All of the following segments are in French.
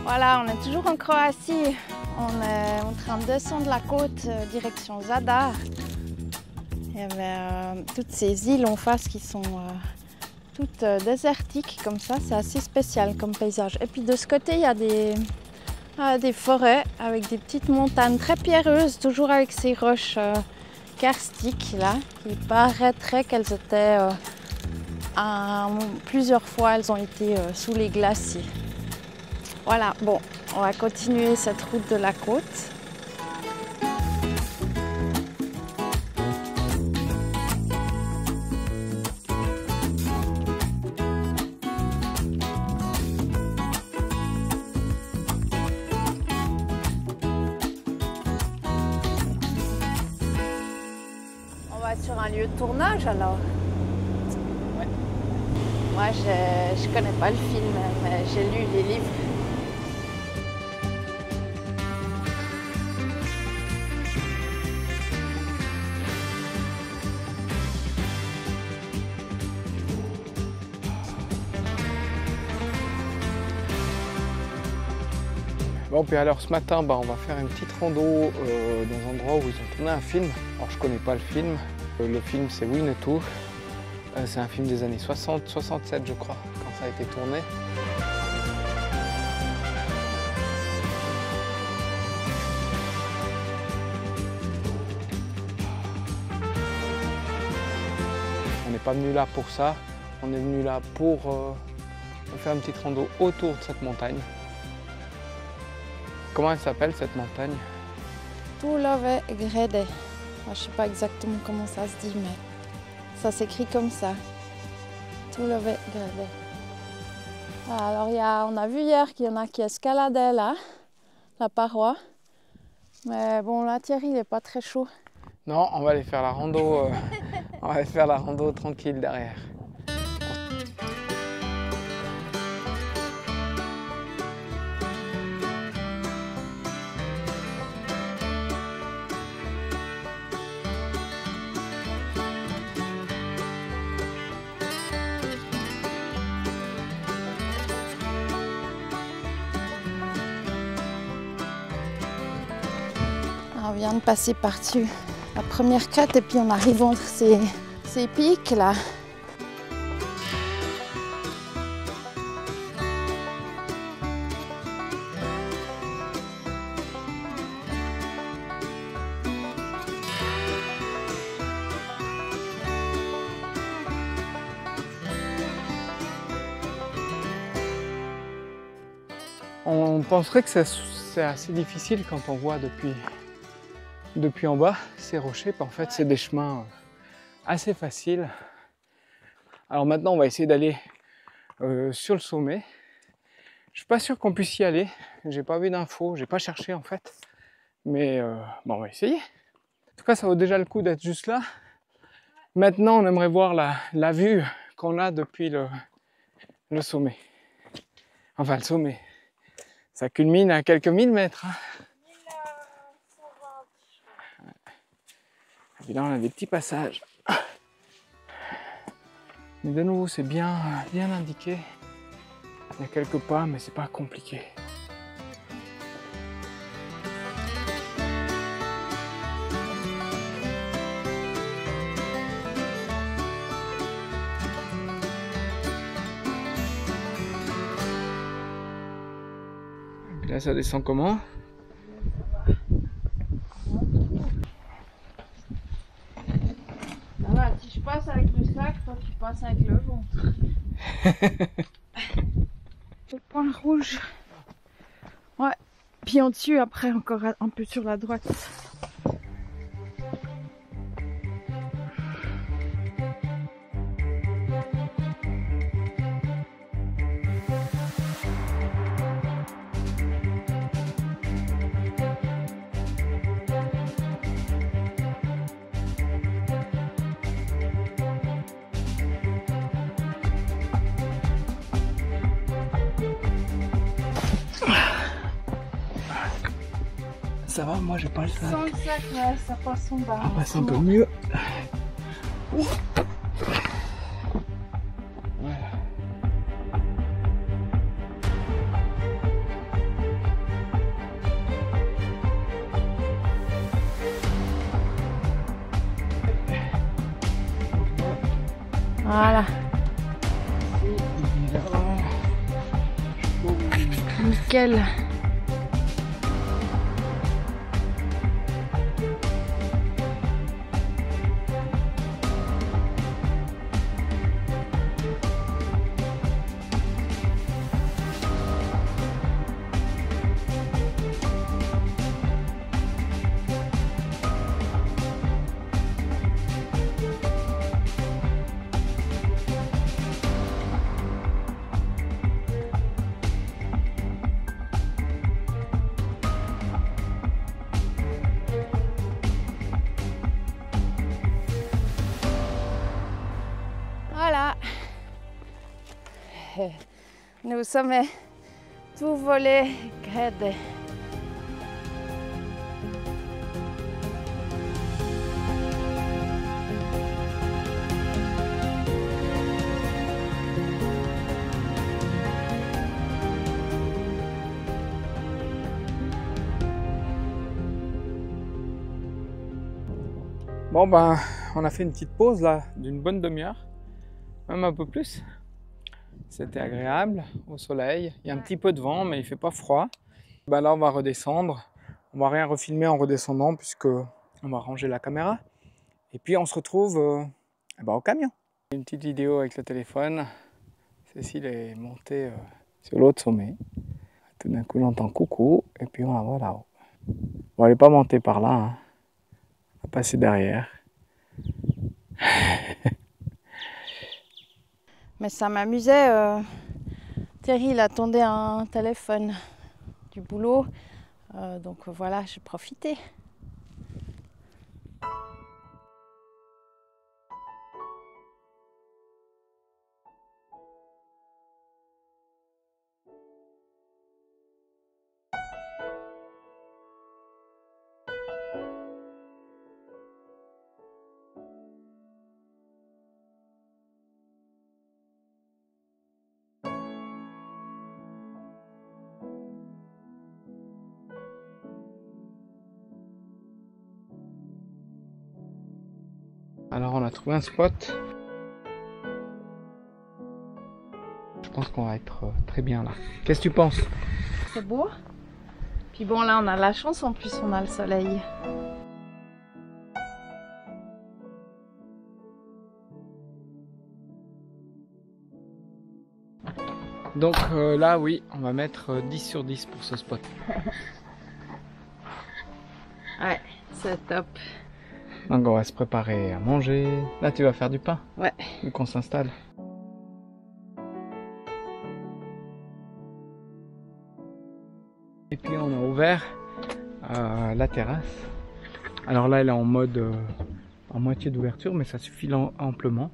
Voilà, on est toujours en Croatie. On est en train de descendre la côte direction Zadar. Il y avait toutes ces îles en face qui sont toutes désertiques comme ça. C'est assez spécial comme paysage. Et puis de ce côté, il y a des forêts avec des petites montagnes très pierreuses, toujours avec ces roches karstiques là, qui paraîtraient qu'elles étaient plusieurs fois elles ont été sous les glaciers. Voilà, bon, on va continuer cette route de la côte. On va sur un lieu de tournage alors. Ouais. Moi, je connais pas le film, mais j'ai lu les livres. Bon, puis alors ce matin, on va faire une petite rando dans un endroit où ils ont tourné un film. Alors je connais pas le film. Le film c'est Winnetou. C'est un film des années 60-67 je crois, quand ça a été tourné. On n'est pas venu là pour ça. On est venu là pour faire une petite rando autour de cette montagne. Comment elle s'appelle cette montagne? Tulove Grede. Je ne sais pas exactement comment ça se dit, mais ça s'écrit comme ça. Tulove Grede. Alors on a vu hier qu'il y en a qui escaladaient là, la paroi. Mais bon, là Thierry il n'est pas très chaud. Non, on va aller faire la rando, on va aller faire la rando tranquille derrière. On vient de passer par-dessus la première crête et puis on arrive entre ces pics là. On penserait que c'est assez difficile quand on voit depuis en bas ces rochers. En fait, c'est des chemins assez faciles. Alors maintenant, on va essayer d'aller sur le sommet. Je suis pas sûr qu'on puisse y aller. J'ai pas vu d'infos, j'ai pas cherché en fait. Mais on va essayer. En tout cas, ça vaut déjà le coup d'être juste là. Maintenant, on aimerait voir la vue qu'on a depuis le sommet. Enfin, le sommet. Ça culmine à quelques millimètres. Hein. Et puis là, on a des petits passages. Mais de nouveau, c'est bien indiqué. Il y a quelques pas, mais c'est pas compliqué. Et là, ça descend comment? Si je passe avec le sac, toi tu passes avec le ventre. Le point rouge. Ouais. Puis en dessus, après encore un peu sur la droite. Ça va, moi j'ai pas le sac. Sans le sac, ouais, ça passe en bas. Ah bah c'est un peu mieux. Voilà. Nickel. Voilà, nous sommes tout volés, grade. Bon ben, on a fait une petite pause là d'une bonne demi-heure, même un peu plus. C'était agréable, au soleil. Il y a un petit peu de vent, mais il fait pas froid. Ben là, on va redescendre. On va rien refilmer en redescendant puisque on va ranger la caméra. Et puis on se retrouve au camion. Une petite vidéo avec le téléphone. Cécile est montée sur l'autre sommet. Tout d'un coup, on entend coucou et puis on la voit là-haut. Bon, elle n'est pas montée par là. Hein. On va passer derrière. Mais ça m'amusait. Thierry, il attendait un téléphone du boulot. Donc voilà, j'ai profité. Alors on a trouvé un spot. Je pense qu'on va être très bien là. Qu'est-ce que tu penses? C'est beau. Puis bon, là, on a la chance, en plus, on a le soleil. Donc là, oui, on va mettre 10 sur 10 pour ce spot. Ouais, c'est top. Donc on va se préparer à manger. Là, tu vas faire du pain? Ouais. Vu qu'on s'installe. Et puis on a ouvert la terrasse. Alors là, elle est en mode en moitié d'ouverture, mais ça suffit amplement.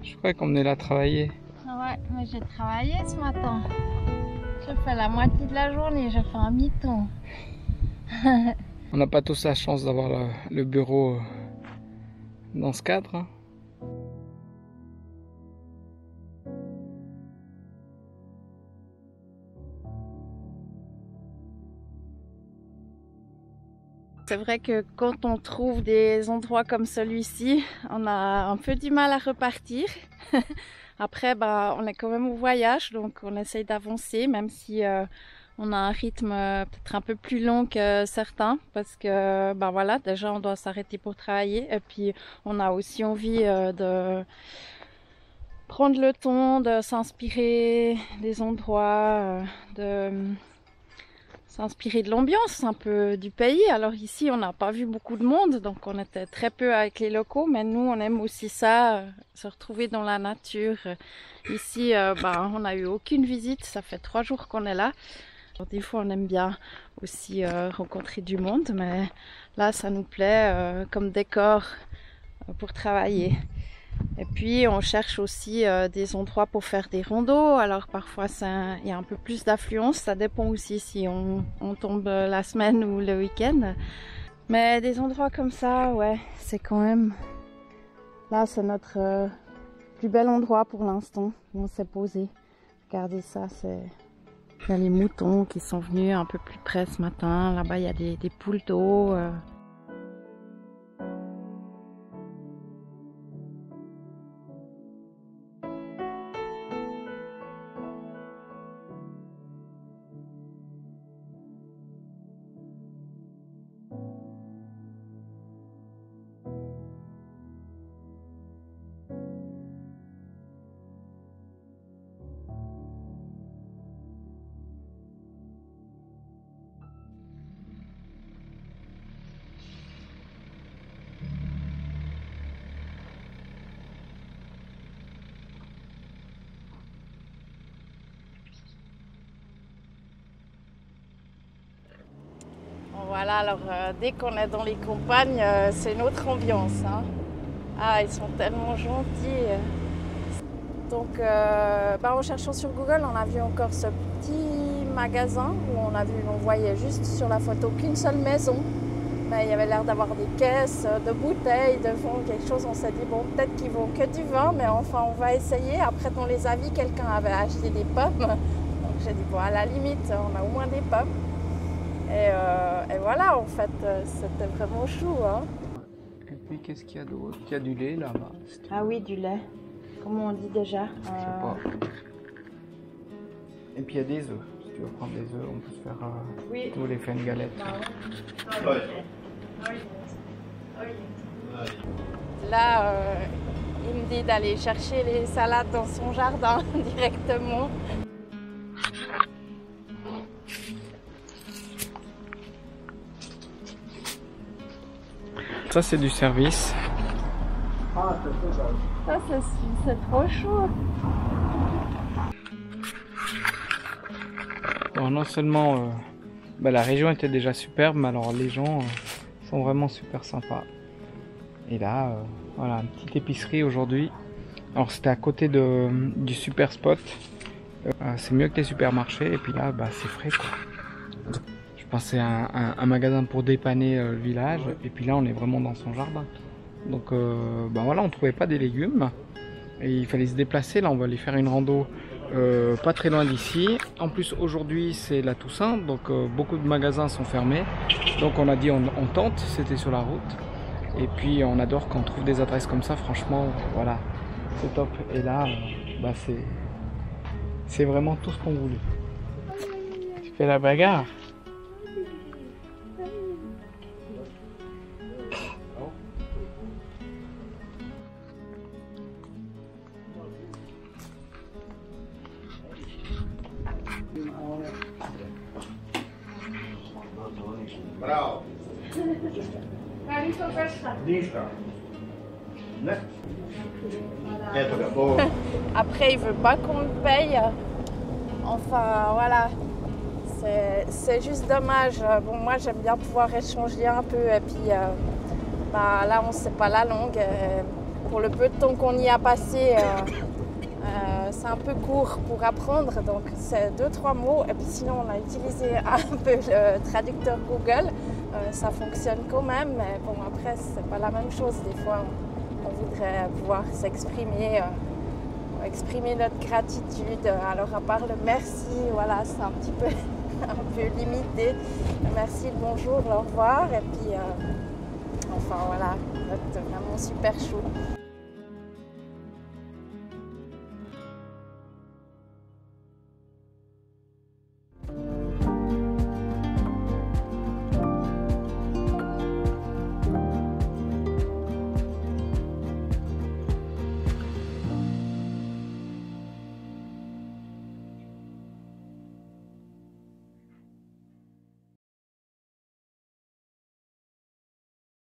Je croyais qu'on venait là travailler. Ouais, mais j'ai travaillé ce matin. J'ai fait la moitié de la journée, j'ai fait un mi-temps. On n'a pas tous la chance d'avoir le bureau dans ce cadre. Hein. C'est vrai que quand on trouve des endroits comme celui-ci, on a un peu du mal à repartir. Après, on est quand même au voyage, donc on essaye d'avancer, même si on a un rythme peut-être un peu plus long que certains, parce que voilà, déjà on doit s'arrêter pour travailler, et puis on a aussi envie de prendre le temps, de s'inspirer des endroits, de s'inspirer de l'ambiance un peu du pays. Alors ici, on n'a pas vu beaucoup de monde, donc on était très peu avec les locaux, mais nous, on aime aussi ça, se retrouver dans la nature. Ici, on n'a eu aucune visite, ça fait 3 jours qu'on est là. Alors, des fois, on aime bien aussi rencontrer du monde, mais là, ça nous plaît comme décor pour travailler. Et puis on cherche aussi des endroits pour faire des randos. Alors parfois il y a un peu plus d'affluence, ça dépend aussi si on tombe la semaine ou le week-end. Mais des endroits comme ça, ouais, c'est quand même... Là, c'est notre plus bel endroit pour l'instant où on s'est posé. Regardez ça, c'est Il y a les moutons qui sont venus un peu plus près ce matin. Là-bas, il y a des poules d'eau. Voilà, alors dès qu'on est dans les campagnes, c'est une autre ambiance. Hein. Ah, ils sont tellement gentils. Donc, en cherchant sur Google, on a vu encore ce petit magasin où on voyait juste sur la photo qu'une seule maison. Mais il y avait l'air d'avoir des caisses, de bouteilles, de vin, quelque chose. On s'est dit, bon, peut-être qu'ils vaut que du vin, mais enfin, on va essayer. Après, dans les avis, quelqu'un avait acheté des pommes. Donc, j'ai dit, bon, à la limite, on a au moins des pommes. Et voilà, en fait, c'était vraiment chou. Hein. Et puis, qu'est-ce qu'il y a d'autre? Il y a du lait là-bas. Ah oui, du lait. Comment on dit déjà? Je sais pas. Et puis, il y a des œufs. Si tu veux prendre des œufs, on peut se faire... Oui. Nous, les fait une galette. Là, il me dit d'aller chercher les salades dans son jardin directement. Ça, c'est du service. Ça, c'est trop chaud. Alors, non seulement la région était déjà superbe, mais alors les gens sont vraiment super sympas. Et là, voilà, une petite épicerie aujourd'hui. Alors c'était à côté du super spot. C'est mieux que les supermarchés. Et puis là, c'est frais quoi. Je pensais à un magasin pour dépanner le village. Et puis là, on est vraiment dans son jardin. Donc voilà, on trouvait pas des légumes. Et il fallait se déplacer. Là, on va aller faire une rando pas très loin d'ici. En plus, aujourd'hui, c'est la Toussaint. Donc beaucoup de magasins sont fermés. Donc on a dit on tente. C'était sur la route. Et puis on adore quand on trouve des adresses comme ça, franchement, voilà, c'est top. Et là, c'est vraiment tout ce qu'on voulait. Tu fais la bagarre. Bravo. Après, il veut pas qu'on le paye. Enfin, voilà. C'est juste dommage. Bon, moi, j'aime bien pouvoir échanger un peu. Et puis, là, on ne sait pas la langue. Pour le peu de temps qu'on y a passé, c'est un peu court pour apprendre. Donc, c'est 2-3 mots. Et puis, sinon, on a utilisé un peu le traducteur Google. Ça fonctionne quand même. Mais bon, après, c'est pas la même chose. Des fois, on voudrait pouvoir s'exprimer. Exprimer notre gratitude. Alors à part le merci, voilà, c'est un petit peu, limité. Le merci, le bonjour, le au revoir. Et puis, enfin voilà, c'est vraiment super chou.